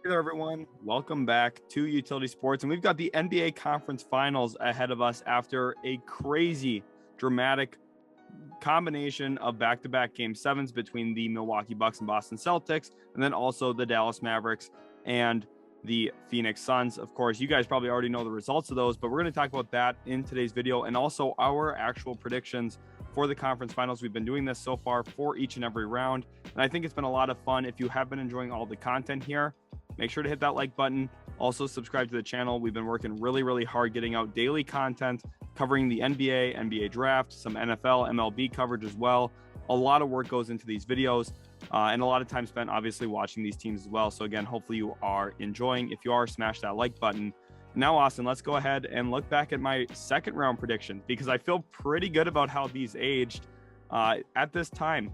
Hey there, everyone. Welcome back to Utility Sports. And we've got the NBA Conference Finals ahead of us after a crazy, dramatic combination of back-to-back Game 7s between the Milwaukee Bucks and Boston Celtics, and then also the Dallas Mavericks and the Phoenix Suns. Of course, you guys probably already know the results of those, but we're going to talk about that in today's video and also our actual predictions for the conference finals. We've been doing this so far for each and every round, and I think it's been a lot of fun. If you have been enjoying all the content here, make sure to hit that like button. Also subscribe to the channel. We've been working really hard getting out daily content covering the NBA, NBA draft, some NFL, MLB coverage as well. A lot of work goes into these videos and a lot of time spent obviously watching these teams as well. So again, hopefully you are enjoying. If you are, smash that like button. Now, Austin, let's go ahead and look back at my second round predictions because I feel pretty good about how these aged at this time.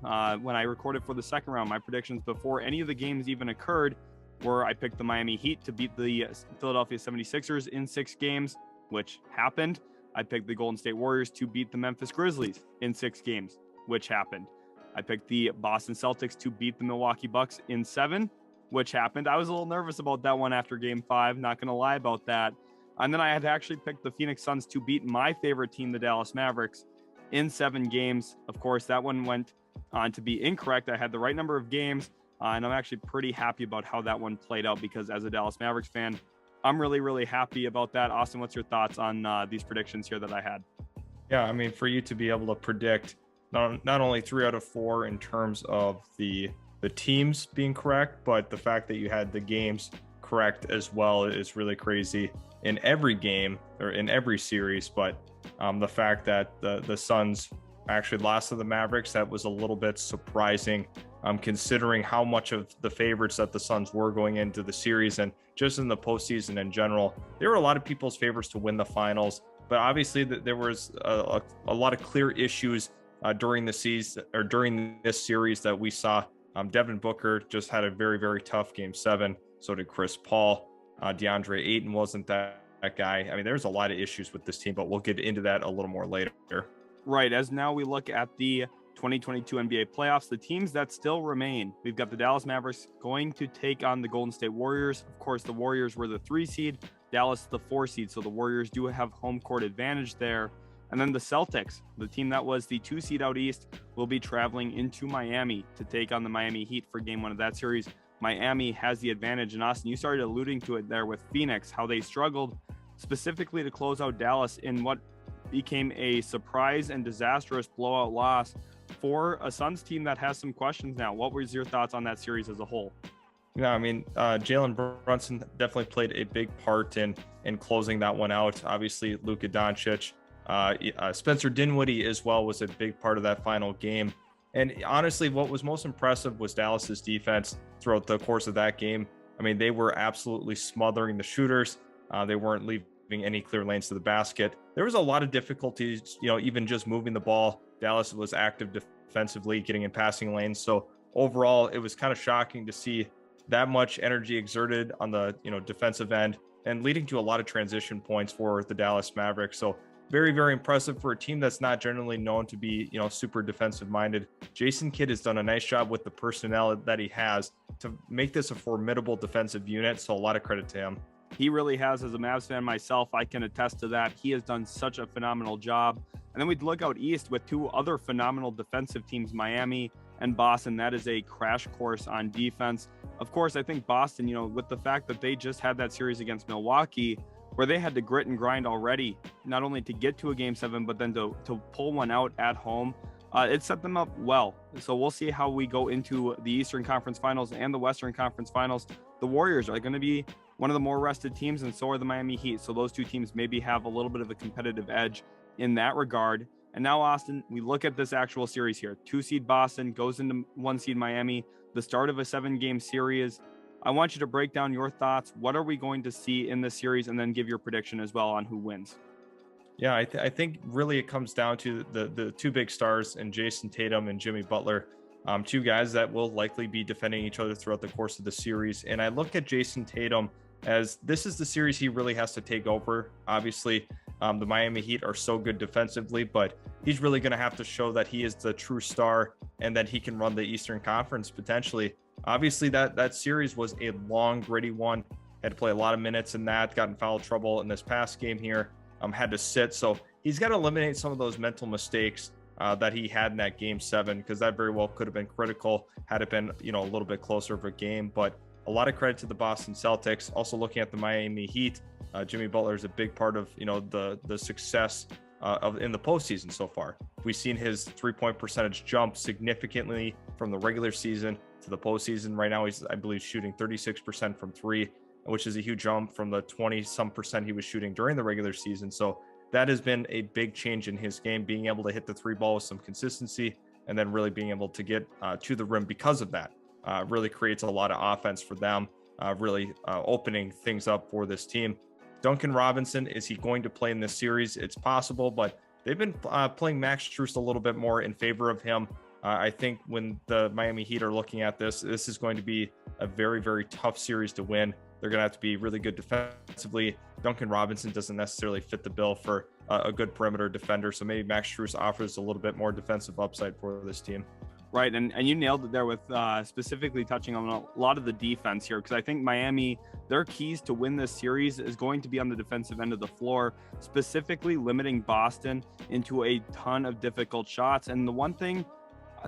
When I recorded for the second round, my predictions before any of the games even occurred where I picked the Miami Heat to beat the Philadelphia 76ers in 6 games, which happened. I picked the Golden State Warriors to beat the Memphis Grizzlies in 6 games, which happened. I picked the Boston Celtics to beat the Milwaukee Bucks in 7, which happened. I was a little nervous about that one after Game 5, not going to lie about that. And then I had actually picked the Phoenix Suns to beat my favorite team, the Dallas Mavericks, in 7 games. Of course, that one went on to be incorrect. I had the right number of games. And I'm actually pretty happy about how that one played out because as a Dallas Mavericks fan, I'm really happy about that. Austin, what's your thoughts on these predictions here that I had? Yeah, I mean, for you to be able to predict not only 3 out of 4 in terms of the teams being correct, but the fact that you had the games correct as well is really crazy in every game or in every series. But the fact that the Suns actually lost to the Mavericks, that was a little bit surprising. Considering how much of the favorites that the Suns were going into the series and just in the postseason in general, there were a lot of people's favorites to win the finals. But obviously, there was a lot of clear issues during the season or during this series that we saw. Devin Booker just had a very tough Game 7. So did Chris Paul. DeAndre Ayton wasn't that guy. I mean, there's a lot of issues with this team, but we'll get into that a little more later. Right. As now we look at the 2022 NBA playoffs, the teams that still remain, we've got the Dallas Mavericks going to take on the Golden State Warriors. Of course, the Warriors were the 3 seed, Dallas the 4 seed, so the Warriors do have home court advantage there. And then the Celtics, the team that was the 2 seed out east, will be traveling into Miami to take on the Miami Heat for Game 1 of that series. Miami has the advantage, and Austin, you started alluding to it there with Phoenix, how they struggled specifically to close out Dallas in what became a surprise and disastrous blowout loss for a Suns team that has some questions now. What was your thoughts on that series as a whole? Yeah, I mean, Jalen Brunson definitely played a big part in closing that one out. Obviously, Luka Doncic, Spencer Dinwiddie as well was a big part of that final game. And honestly, what was most impressive was Dallas's defense throughout the course of that game. I mean, they were absolutely smothering the shooters. They weren't leaving any clear lanes to the basket. There was a lot of difficulties, even just moving the ball. Dallas was active defensively, getting in passing lanes. So overall, it was kind of shocking to see that much energy exerted on the defensive end and leading to a lot of transition points for the Dallas Mavericks. So very impressive for a team that's not generally known to be super defensive minded. Jason Kidd has done a nice job with the personnel that he has to make this a formidable defensive unit. So a lot of credit to him. He really has. As a Mavs fan myself, I can attest to that. He has done such a phenomenal job. And then we'd look out east with 2 other phenomenal defensive teams, Miami and Boston. That is a crash course on defense. Of course, I think Boston, with the fact that they just had that series against Milwaukee, where they had to grit and grind already, not only to get to a Game 7, but then to pull one out at home, it set them up well. So we'll see how we go into the Eastern Conference Finals and the Western Conference Finals. The Warriors are going to be one of the more rested teams, and so are the Miami Heat. So those 2 teams maybe have a little bit of a competitive edge in that regard. And now, Austin, we look at this actual series here. 2 seed Boston goes into 1 seed Miami, the start of a 7-game series. I want you to break down your thoughts. What are we going to see in this series, and then give your prediction as well on who wins? Yeah, I think really it comes down to the 2 big stars in Jason Tatum and Jimmy Butler. 2 guys that will likely be defending each other throughout the course of the series. And I look at Jason Tatum as this is the series he really has to take over. Obviously, the Miami Heat are so good defensively, but he's really going to have to show that he is the true star and that he can run the Eastern Conference potentially. Obviously, that series was a long, gritty one. Had to play a lot of minutes in that, got in foul trouble in this past game here, had to sit. So he's got to eliminate some of those mental mistakes that he had in that game 7, because that very well could have been critical had it been, a little bit closer of a game. But a lot of credit to the Boston Celtics. Also looking at the Miami Heat, Jimmy Butler is a big part of, the success in the postseason so far. We've seen his 3-point percentage jump significantly from the regular season to the postseason. Right now, he's, I believe, shooting 36% from 3, which is a huge jump from the 20% he was shooting during the regular season. So that has been a big change in his game, being able to hit the 3 ball with some consistency, and then really being able to get to the rim because of that. Really creates a lot of offense for them, really opening things up for this team. Duncan Robinson, is he going to play in this series? It's possible, but they've been playing Max Strus a little bit more in favor of him. I think when the Miami Heat are looking at this is going to be a very, very tough series to win. They're going to have to be really good defensively. Duncan Robinson doesn't necessarily fit the bill for a good perimeter defender, so maybe Max Strus offers a little bit more defensive upside for this team. Right, and you nailed it there with specifically touching on a lot of the defense here, because I think Miami, their keys to win this series is going to be on the defensive end of the floor, specifically limiting Boston into a ton of difficult shots. And the one thing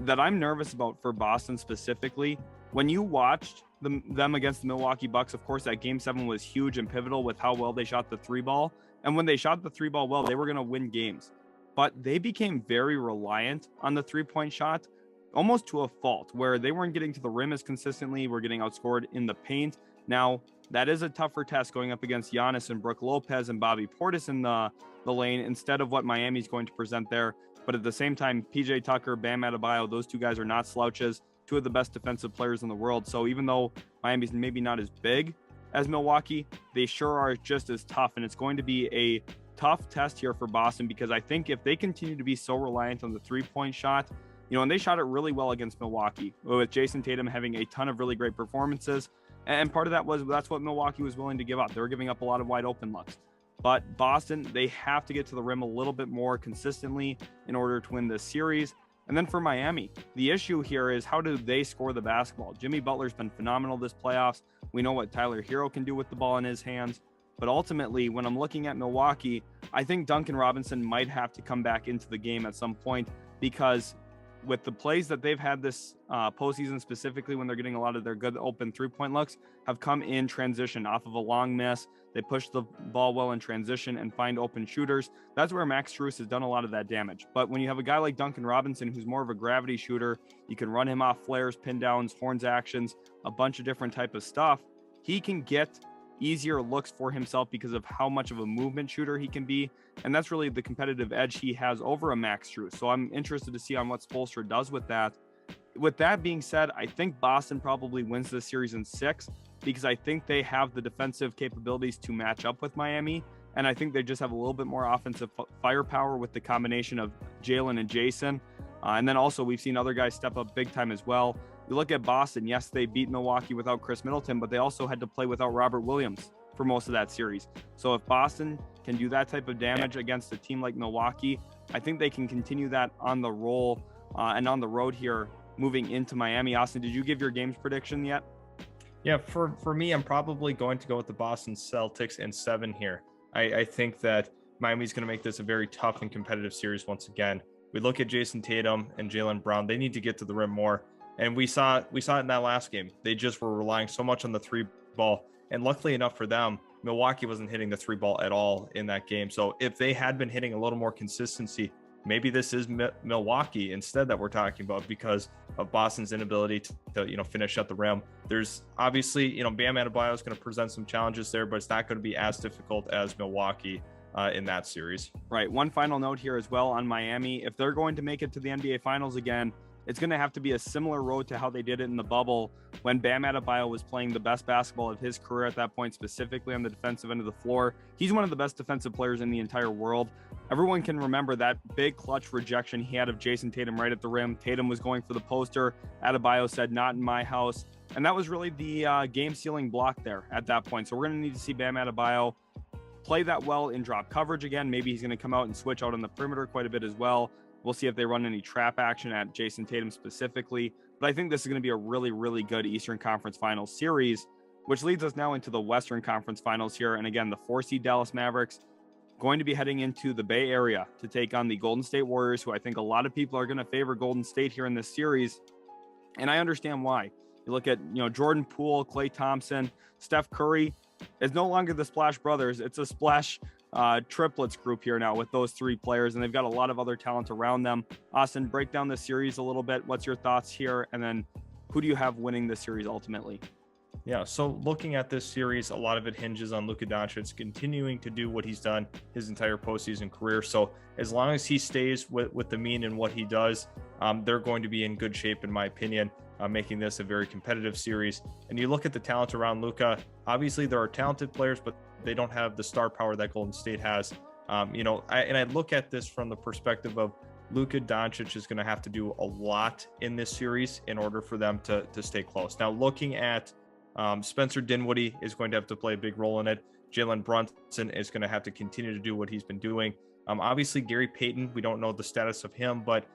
that I'm nervous about for Boston specifically, when you watched them against the Milwaukee Bucks, of course, that game 7 was huge and pivotal with how well they shot the 3 ball. And when they shot the 3 ball well, they were going to win games. But they became very reliant on the 3-point shot, almost to a fault, where they weren't getting to the rim as consistently. We're getting outscored in the paint. Now, that is a tougher test going up against Giannis and Brook Lopez and Bobby Portis in the lane instead of what Miami's going to present there. But at the same time, PJ Tucker, Bam Adebayo, those 2 guys are not slouches, 2 of the best defensive players in the world. So even though Miami's maybe not as big as Milwaukee, they sure are just as tough. And it's going to be a tough test here for Boston, because I think if they continue to be so reliant on the 3-point shot, and they shot it really well against Milwaukee, with Jason Tatum having a ton of really great performances. And part of that was that's what Milwaukee was willing to give up. They were giving up a lot of wide open looks. But Boston, they have to get to the rim a little bit more consistently in order to win this series. And then for Miami, the issue here is, how do they score the basketball? Jimmy Butler's been phenomenal this playoffs. We know what Tyler Hero can do with the ball in his hands. But ultimately, when I'm looking at Milwaukee, I think Duncan Robinson might have to come back into the game at some point, because with the plays that they've had this postseason, specifically when they're getting a lot of their good open 3-point looks, have come in transition off of a long miss. They push the ball well in transition and find open shooters. That's where Max Strus has done a lot of that damage. But when you have a guy like Duncan Robinson, who's more of a gravity shooter, you can run him off flares, pin downs, horns actions, a bunch of different type of stuff. He can get easier looks for himself because of how much of a movement shooter he can be. And that's really the competitive edge he has over a Max Strus. So I'm interested to see on what Spoelstra does with that. With that being said, I think Boston probably wins this series in 6, because I think they have the defensive capabilities to match up with Miami. And I think they just have a little bit more offensive firepower with the combination of Jalen and Jason. And then also we've seen other guys step up big time as well. You look at Boston, yes, they beat Milwaukee without Chris Middleton, but they also had to play without Robert Williams for most of that series. So if Boston can do that type of damage against a team like Milwaukee, I think they can continue that on the roll and on the road here moving into Miami. Austin, did you give your games prediction yet? Yeah, for me, I'm probably going to go with the Boston Celtics in 7 here. I think that Miami's going to make this a very tough and competitive series once again. We look at Jason Tatum and Jaylen Brown. They need to get to the rim more. And we saw it in that last game. They just were relying so much on the 3 ball. And luckily enough for them, Milwaukee wasn't hitting the 3 ball at all in that game. So if they had been hitting a little more consistency, maybe this is Milwaukee instead that we're talking about, because of Boston's inability to finish at the rim. There's obviously, Bam Adebayo is going to present some challenges there, but it's not going to be as difficult as Milwaukee in that series. Right. One final note here as well on Miami. If they're going to make it to the NBA Finals again, it's going to have to be a similar road to how they did it in the bubble when Bam Adebayo was playing the best basketball of his career at that point, specifically on the defensive end of the floor. He's one of the best defensive players in the entire world. Everyone can remember that big clutch rejection he had of Jason Tatum right at the rim. Tatum was going for the poster. Adebayo said, "Not in my house." And that was really the game-sealing block there at that point. So we're going to need to see Bam Adebayo play that well in drop coverage again. Maybe he's going to come out and switch out on the perimeter quite a bit as well. We'll see if they run any trap action at Jason Tatum specifically. But I think this is going to be a really, really good Eastern Conference Finals series, which leads us now into the Western Conference Finals here. And again, the 4-seed Dallas Mavericks going to be heading into the Bay Area to take on the Golden State Warriors, who I think a lot of people are going to favor Golden State here in this series. And I understand why. You look at, Jordan Poole, Klay Thompson, Steph Curry is no longer the Splash Brothers. It's a Splash triplets group here now with those three players, and they've got a lot of other talent around them. Austin, break down the series a little bit. What's your thoughts here? And then who do you have winning this series ultimately? Yeah, so looking at this series, a lot of it hinges on Luka Doncic continuing to do what he's done his entire postseason career. So as long as he stays with the mean and what he does, they're going to be in good shape, in my opinion, making this a very competitive series. And you look at the talent around Luka, obviously there are talented players, but they don't have the star power that Golden State has. I look at this from the perspective of Luka Doncic is going to have to do a lot in this series in order for them to stay close. Now, looking at Spencer Dinwiddie is going to have to play a big role in it. Jalen Brunson is going to have to continue to do what he's been doing. Obviously, Gary Payton, we don't know the status of him, but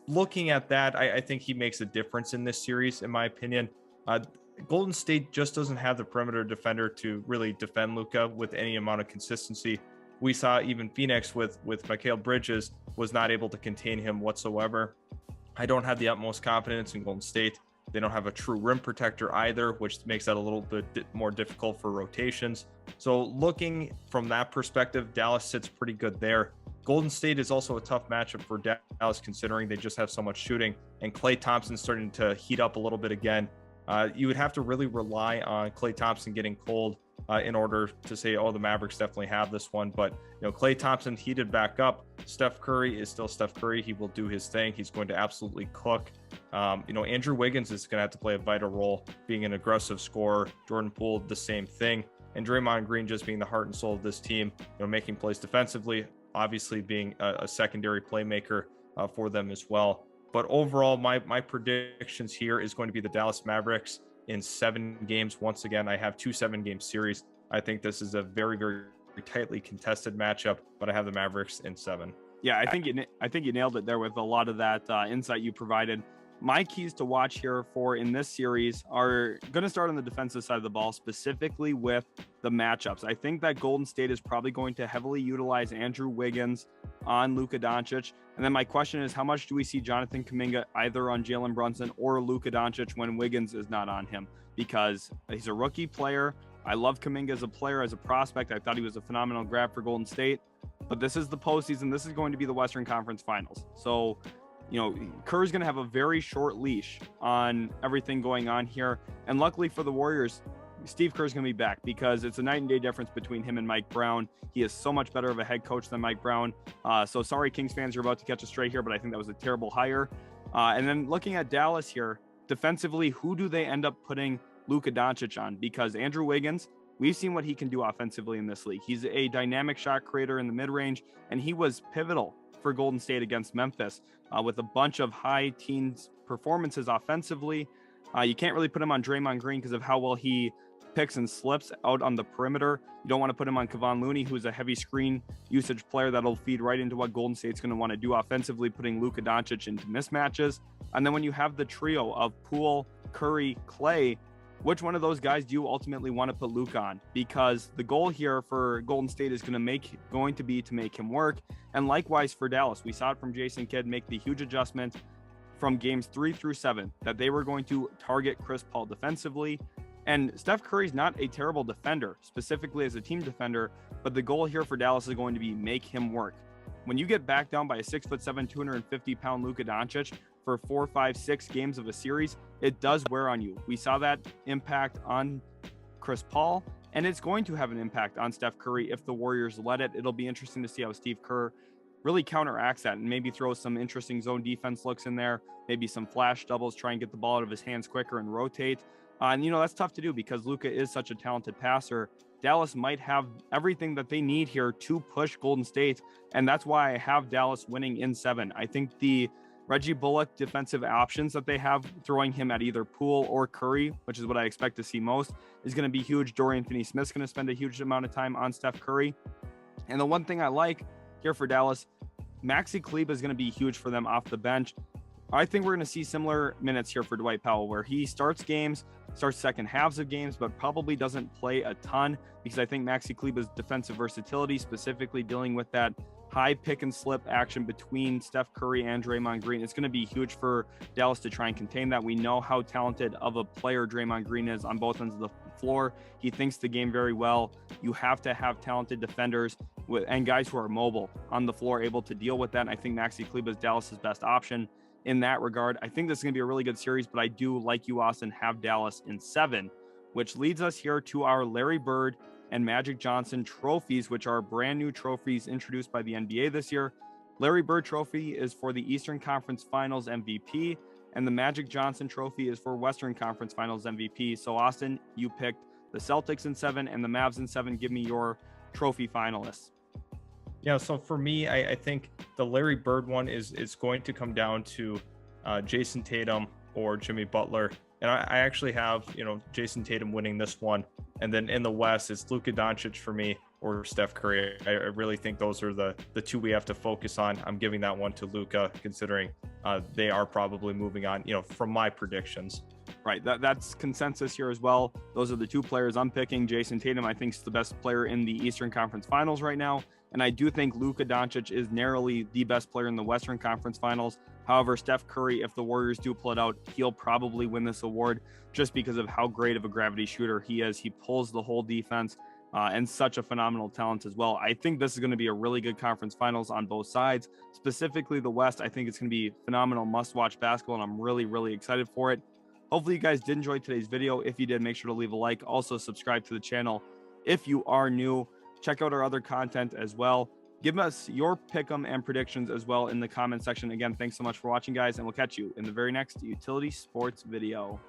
looking at that, I think he makes a difference in this series, in my opinion. Golden State just doesn't have the perimeter defender to really defend Luka with any amount of consistency. We saw even Phoenix with Mikal Bridges was not able to contain him whatsoever. I don't have the utmost confidence in Golden State. They don't have a true rim protector either, which makes that a little bit more difficult for rotations. So looking from that perspective, Dallas sits pretty good there. Golden State is also a tough matchup for Dallas, considering they just have so much shooting, and Klay Thompson starting to heat up a little bit again. You would have to really rely on Klay Thompson getting cold in order to say, oh, the Mavericks definitely have this one. But, Klay Thompson heated back up. Steph Curry is still Steph Curry. He will do his thing. He's going to absolutely cook. Andrew Wiggins is going to have to play a vital role, being an aggressive scorer. Jordan Poole, the same thing. And Draymond Green just being the heart and soul of this team, making plays defensively, obviously being a secondary playmaker for them as well. But overall, my predictions here is going to be the Dallas Mavericks in 7 games. Once again, I have 2 7-game series. I think this is a very, very tightly contested matchup, but I have the Mavericks in 7. Yeah, I think you nailed it there with a lot of that insight you provided. My keys to watch here for in this series are going to start on the defensive side of the ball, specifically with the matchups. I think that Golden State is probably going to heavily utilize Andrew Wiggins on Luka Doncic. And then my question is, how much do we see Jonathan Kuminga either on Jalen Brunson or Luka Doncic when Wiggins is not on him? Because he's a rookie player. I love Kuminga as a player, as a prospect. I thought he was a phenomenal grab for Golden State. But this is the postseason. This is going to be the Western Conference Finals. So, Kerr's going to have a very short leash on everything going on here. And luckily for the Warriors, Steve Kerr's going to be back, because it's a night and day difference between him and Mike Brown. He is so much better of a head coach than Mike Brown. So sorry, Kings fans, you're about to catch a straight here, but I think that was a terrible hire. And then looking at Dallas here, defensively, who do they end up putting Luka Doncic on? Because Andrew Wiggins, we've seen what he can do offensively in this league. He's a dynamic shot creator in the mid-range, and he was pivotal for Golden State against Memphis with a bunch of high teens performances offensively. You can't really put him on Draymond Green because of how well he picks and slips out on the perimeter. You don't want to put him on Kevon Looney, who's a heavy screen usage player that'll feed right into what Golden State's going to want to do offensively, putting Luka Doncic into mismatches. And then when you have the trio of Poole, Curry, Klay, which one of those guys do you ultimately want to put Luka on? Because the goal here for Golden State is going to be to make him work. And likewise for Dallas, we saw it from Jason Kidd make the huge adjustment from games 3 through 7 that they were going to target Chris Paul defensively. And Steph Curry's not a terrible defender, specifically as a team defender, but the goal here for Dallas is going to be make him work. When you get back down by a 6'7", 250-pound Luka Doncic for 4, 5, 6 games of a series, it does wear on you. We saw that impact on Chris Paul, and it's going to have an impact on Steph Curry if the Warriors let it. It'll be interesting to see how Steve Kerr really counteracts that and maybe throw some interesting zone defense looks in there, maybe some flash doubles, try and get the ball out of his hands quicker and rotate. And that's tough to do because Luka is such a talented passer. Dallas might have everything that they need here to push Golden State, and that's why I have Dallas winning in 7. I think the Reggie Bullock defensive options that they have, throwing him at either Poole or Curry, which is what I expect to see most, is going to be huge. Dorian Finney-Smith's going to spend a huge amount of time on Steph Curry. And the one thing I like here for Dallas, Maxi Kleber is going to be huge for them off the bench. I think we're going to see similar minutes here for Dwight Powell, where he starts games, starts second halves of games, but probably doesn't play a ton, because I think Maxi Kleber's defensive versatility, specifically dealing with that high pick and slip action between Steph Curry and Draymond Green, it's going to be huge for Dallas to try and contain that. We know how talented of a player Draymond Green is on both ends of the floor. He thinks the game very well. You have to have talented defenders and guys who are mobile on the floor, able to deal with that. And I think Maxi Kleber is Dallas's best option in that regard. I think this is going to be a really good series, but I do, like you, Austin, have Dallas in 7, which leads us here to our Larry Bird and Magic Johnson trophies, which are brand new trophies introduced by the NBA this year. Larry Bird trophy is for the Eastern Conference Finals MVP, and the Magic Johnson trophy is for Western Conference Finals MVP. So Austin, you picked the Celtics in 7 and the Mavs in 7. Give me your trophy finalists. Yeah, so for me, I think the Larry Bird one is going to come down to Jason Tatum or Jimmy Butler. And I actually have, Jason Tatum winning this one. And then in the West, it's Luka Doncic for me or Steph Curry. I really think those are the two we have to focus on. I'm giving that one to Luka, considering they are probably moving on, from my predictions. Right. That's consensus here as well. Those are the two players I'm picking. Jason Tatum, I think, is the best player in the Eastern Conference Finals right now. And I do think Luka Doncic is narrowly the best player in the Western Conference Finals. However, Steph Curry, if the Warriors do pull it out, he'll probably win this award just because of how great of a gravity shooter he is. He pulls the whole defense and such a phenomenal talent as well. I think this is going to be a really good conference finals on both sides. Specifically the West, I think it's going to be phenomenal must-watch basketball, and I'm really, really excited for it. Hopefully you guys did enjoy today's video. If you did, make sure to leave a like. Also subscribe to the channel if you are new. Check out our other content as well. Give us your pick'em and predictions as well in the comment section. Again, thanks so much for watching, guys, and we'll catch you in the very next Utility Sports video.